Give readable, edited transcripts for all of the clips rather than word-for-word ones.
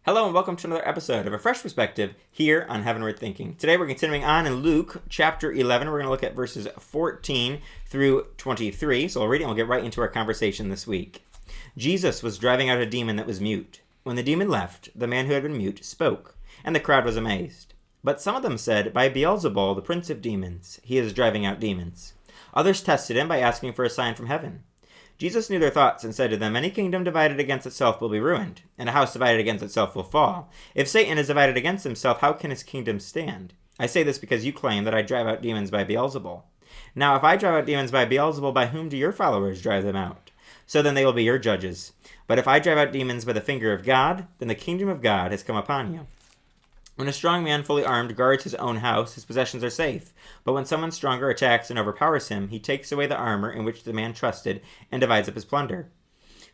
Hello and welcome to another episode of A Fresh Perspective here on Heavenward Thinking. Today we're continuing on in Luke chapter 11. We're going to look at verses 14 through 23. So we'll read it and we'll get right into our conversation this week. Jesus was driving out a demon that was mute. When the demon left, the man who had been mute spoke, and the crowd was amazed. But some of them said, "By Beelzebul, the prince of demons, he is driving out demons." Others tested him by asking for a sign from heaven. Jesus knew their thoughts and said to them, "Any kingdom divided against itself will be ruined, and a house divided against itself will fall. If Satan is divided against himself, how can his kingdom stand? I say this because you claim that I drive out demons by Beelzebul. Now if I drive out demons by Beelzebul, by whom do your followers drive them out? So then they will be your judges. But if I drive out demons by the finger of God, then the kingdom of God has come upon you. When a strong man fully armed guards his own house, his possessions are safe. But when someone stronger attacks and overpowers him, he takes away the armor in which the man trusted and divides up his plunder.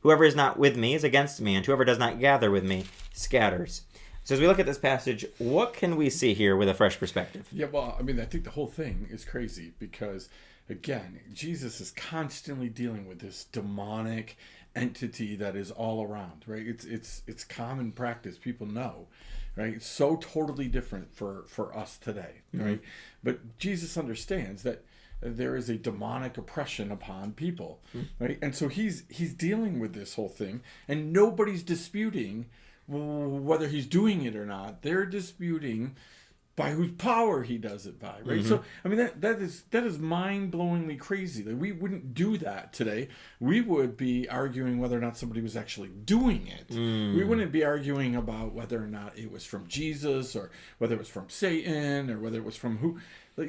Whoever is not with me is against me, and whoever does not gather with me scatters." So as we look at this passage, what can we see here with a fresh perspective? Yeah, well, I mean, I think the whole thing is crazy because, again, Jesus is constantly dealing with this demonic entity that is all around, right? It's common practice. People know, right? It's so totally different for us today, right? Mm-hmm. But Jesus understands that there is a demonic oppression upon people, right? And so he's dealing with this whole thing, and nobody's disputing whether he's doing it or not. They're disputing by whose power he does it by, right? Mm-hmm. So I mean that is mind-blowingly crazy. Like, we wouldn't do that today. We would be arguing whether or not somebody was actually doing it. We wouldn't be arguing about whether or not it was from Jesus or whether it was from Satan or whether it was from who. Like,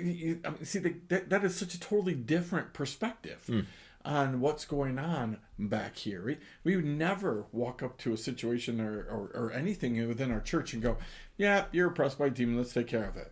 that is such a totally different perspective on what's going on back here. We would never walk up to a situation or anything within our church and go, "Yeah, you're oppressed by a demon, let's take care of it."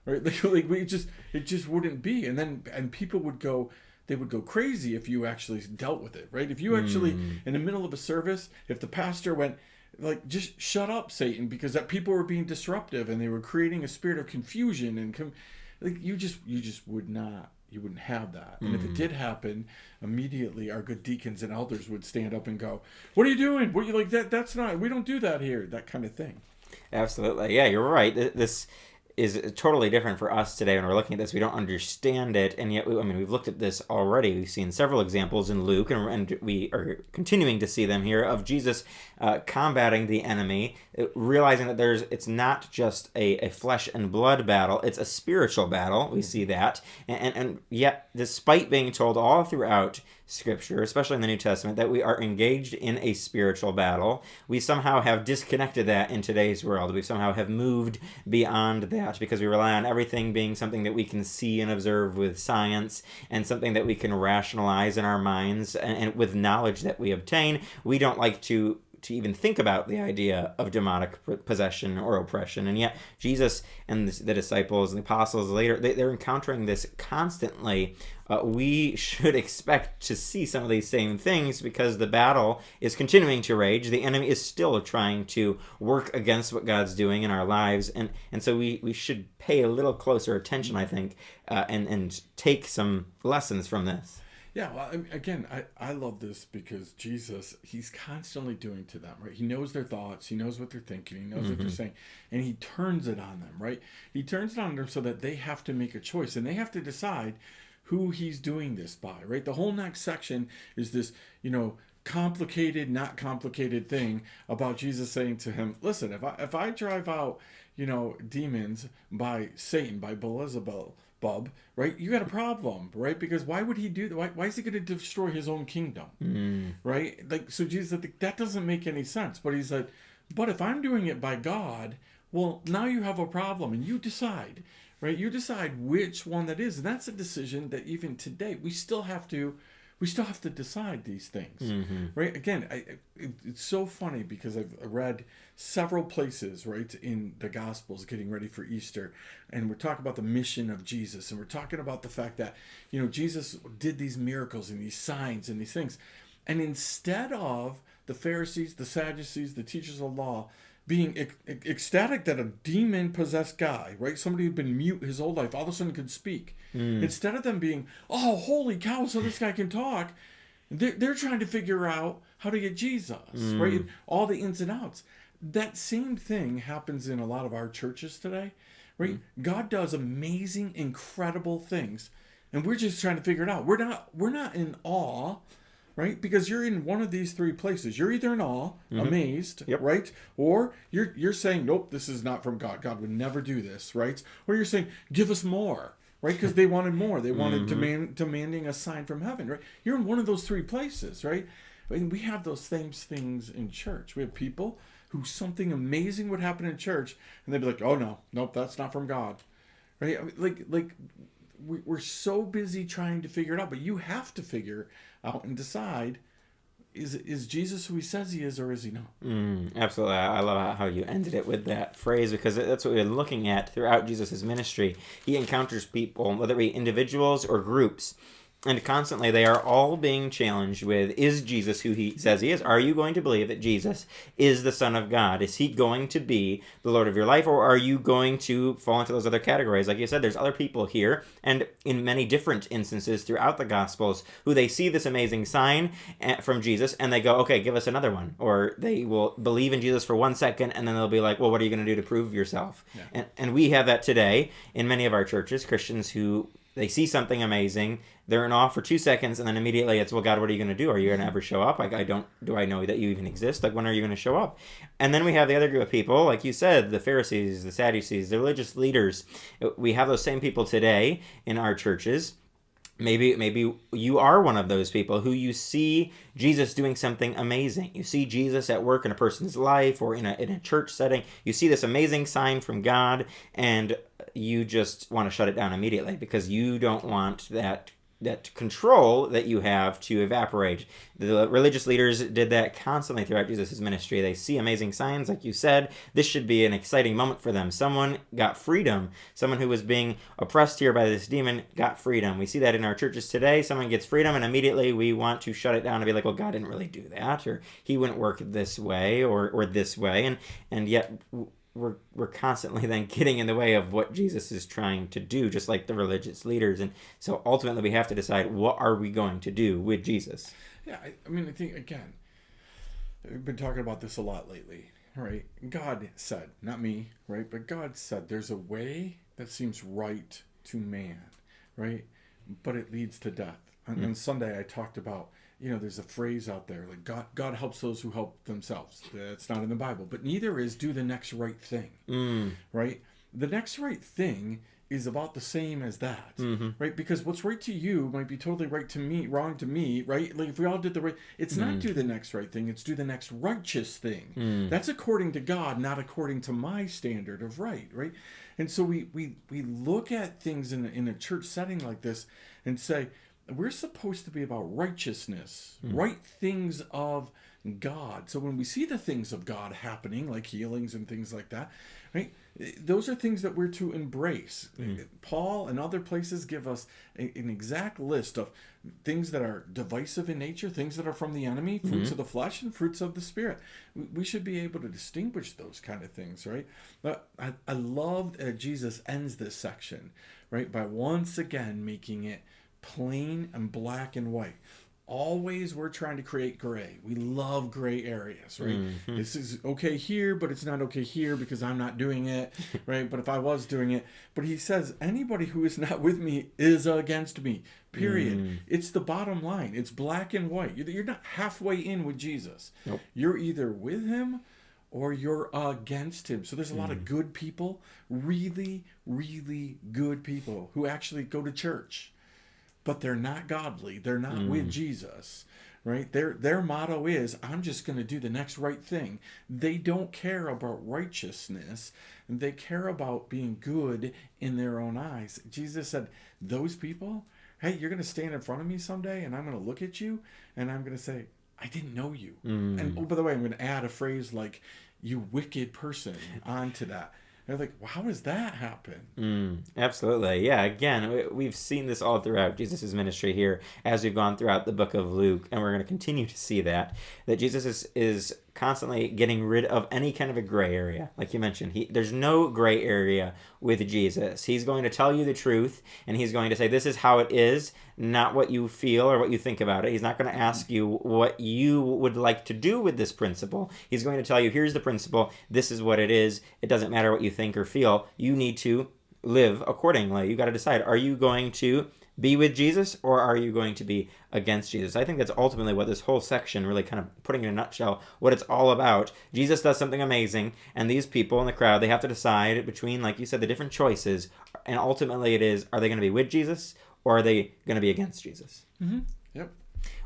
Right? Like it just wouldn't be. And people would go, they would go crazy if you actually dealt with it, right? If you actually, in the middle of a service, if the pastor went, like, "Just shut up, Satan," because that people were being disruptive and they were creating a spirit of confusion and like you just would not. You wouldn't have that. And if it did happen, immediately our good deacons and elders would stand up and go, "What are you doing? What are you like that? That's not, we don't do that here." That kind of thing. Absolutely. Yeah, you're right. This is totally different for us today when we're looking at this. We don't understand it, and yet, we've looked at this already. We've seen several examples in Luke, and we are continuing to see them here of Jesus combating the enemy, realizing that it's not just a flesh and blood battle, it's a spiritual battle. We see that, and yet, despite being told all throughout Scripture, especially in the New Testament, that we are engaged in a spiritual battle, we somehow have disconnected that in today's world. We somehow have moved beyond that because we rely on everything being something that we can see and observe with science and something that we can rationalize in our minds and with knowledge that we obtain. We don't like to even think about the idea of demonic possession or oppression. And yet Jesus and the disciples and the apostles later, they're encountering this constantly. We should expect to see some of these same things because the battle is continuing to rage. The enemy is still trying to work against what God's doing in our lives. And so we should pay a little closer attention, I think, and take some lessons from this. Yeah, well, again, I love this because Jesus, he's constantly doing to them, right? He knows their thoughts, he knows what they're thinking, he knows what they're saying, and he turns it on them, right? He turns it on them so that they have to make a choice, and they have to decide who he's doing this by, right? The whole next section is this, complicated, not complicated thing about Jesus saying to him, "Listen, if I drive out, demons by Satan, by Beelzebul, right? You got a problem, right? Because why would he do that? Why is he going to destroy his own kingdom, right? Like, so Jesus, that doesn't make any sense. But he said, but if I'm doing it by God, well, now you have a problem, and you decide, right? You decide which one that is, and that's a decision that even today we still have to decide these things, right? Again, it's so funny because I've read several places, right, in the Gospels getting ready for Easter, and we're talking about the mission of Jesus, and we're talking about the fact that, Jesus did these miracles and these signs and these things, and instead of the Pharisees, the Sadducees, the teachers of law being ecstatic that a demon-possessed guy, right, somebody who'd been mute his whole life, all of a sudden could speak. Instead of them being, "Oh, holy cow, so this guy can talk," they're trying to figure out how to get Jesus, right? All the ins and outs. that same thing happens in a lot of our churches today, right? God does amazing, incredible things, and we're just trying to figure it out. We're not in awe, right? Because you're in one of these three places. You're either in awe, amazed, Yep. right? Or you're saying, nope, this is not from God. God would never do this, right? Or you're saying, give us more, right? Because they wanted more. They wanted demanding a sign from heaven, right? You're in one of those three places, right? I mean, we have those same things in church. We have people who something amazing would happen in church, and they'd be like, oh no, nope, that's not from God, right? I mean, we're so busy trying to figure it out, but you have to figure out and decide, is Jesus who he says he is, or is he not? Absolutely. I love how you ended it with that phrase, because that's what we're looking at throughout Jesus' ministry. He encounters people, whether it be individuals or groups, and constantly they are all being challenged with, is Jesus who he says he is? Are you going to believe that Jesus is the Son of God? Is he going to be the Lord of your life? Or are you going to fall into those other categories? Like you said, there's other people here, and in many different instances throughout the Gospels, who they see this amazing sign from Jesus, and they go, okay, give us another one. Or they will believe in Jesus for 1 second, and then they'll be like, well, what are you going to do to prove yourself? Yeah. And we have that today in many of our churches, Christians who they see something amazing, they're in awe for 2 seconds, and then immediately it's, well, God, what are you going to do? Are you going to ever show up? Like, do I know that you even exist? Like, when are you going to show up? And then we have the other group of people, like you said, the Pharisees, the Sadducees, the religious leaders. We have those same people today in our churches. Maybe you are one of those people who you see Jesus doing something amazing. You see Jesus at work in a person's life or in a church setting. You see this amazing sign from God, and you just want to shut it down immediately because you don't want that control that you have to evaporate. The religious leaders did that constantly throughout Jesus' ministry. They see amazing signs, like you said. This should be an exciting moment for them. Someone got freedom. Someone who was being oppressed here by this demon got freedom. We see that in our churches today. Someone gets freedom, and immediately we want to shut it down and be like, well, God didn't really do that, or he wouldn't work this way or this way. And yet we're constantly then getting in the way of what Jesus is trying to do, just like the religious leaders. And so ultimately we have to decide, what are we going to do with Jesus? Yeah, I mean, I think, again, we've been talking about this a lot lately, right? God said, not me, right? But God said there's a way that seems right to man, right? But it leads to death. On Sunday, I talked about, there's a phrase out there, like God helps those who help themselves. That's not in the Bible. But neither is do the next right thing, right? The next right thing is about the same as that, right? Because what's right to you might be totally right to me, wrong to me, right? Like if we all did the right, it's not do the next right thing, it's do the next righteous thing. That's according to God, not according to my standard of right? And so we look at things in a church setting like this and say, we're supposed to be about righteousness, right things of God. So when we see the things of God happening, like healings and things like that, right? Those are things that we're to embrace. Paul and other places give us an exact list of things that are divisive in nature, things that are from the enemy, fruits of the flesh and fruits of the spirit. We should be able to distinguish those kind of things, right? But I love that Jesus ends this section, right, by once again making it plain and black and white. Always we're trying to create gray. We love gray areas, right? This is okay here, but it's not okay here because I'm not doing it, right? But if I was doing it, but he says anybody who is not with me is against me, period. It's the bottom line. It's black and white. You're not halfway in with Jesus. Nope. You're either with him or you're against him. So there's a lot of good people, really, really good people who actually go to church, but they're not godly. They're not with Jesus, right? Their motto is, I'm just going to do the next right thing. They don't care about righteousness. They care about being good in their own eyes. Jesus said, those people, hey, you're going to stand in front of me someday, and I'm going to look at you, and I'm going to say, I didn't know you. And oh, by the way, I'm going to add a phrase like, you wicked person onto that. They're like, well, how does that happen? Absolutely. Yeah, again, we've seen this all throughout Jesus' ministry here as we've gone throughout the book of Luke, and we're going to continue to see that Jesus is constantly getting rid of any kind of a gray area. Like you mentioned, there's no gray area with Jesus. He's going to tell you the truth, and he's going to say, this is how it is, not what you feel or what you think about it. He's not going to ask you what you would like to do with this principle. He's going to tell you, here's the principle, this is what it is. It doesn't matter what you think or feel. You need to live accordingly. You got to decide, are you going to be with Jesus or are you going to be against Jesus? I think that's ultimately what this whole section, really kind of putting in a nutshell, what it's all about. Jesus does something amazing, and these people in the crowd, they have to decide between, like you said, the different choices, and ultimately it is, are they going to be with Jesus or are they going to be against Jesus? Mm-hmm. Yep.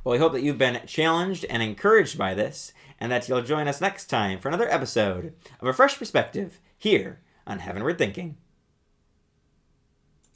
Well, we hope that you've been challenged and encouraged by this, and that you'll join us next time for another episode of A Fresh Perspective here on Heavenward Thinking.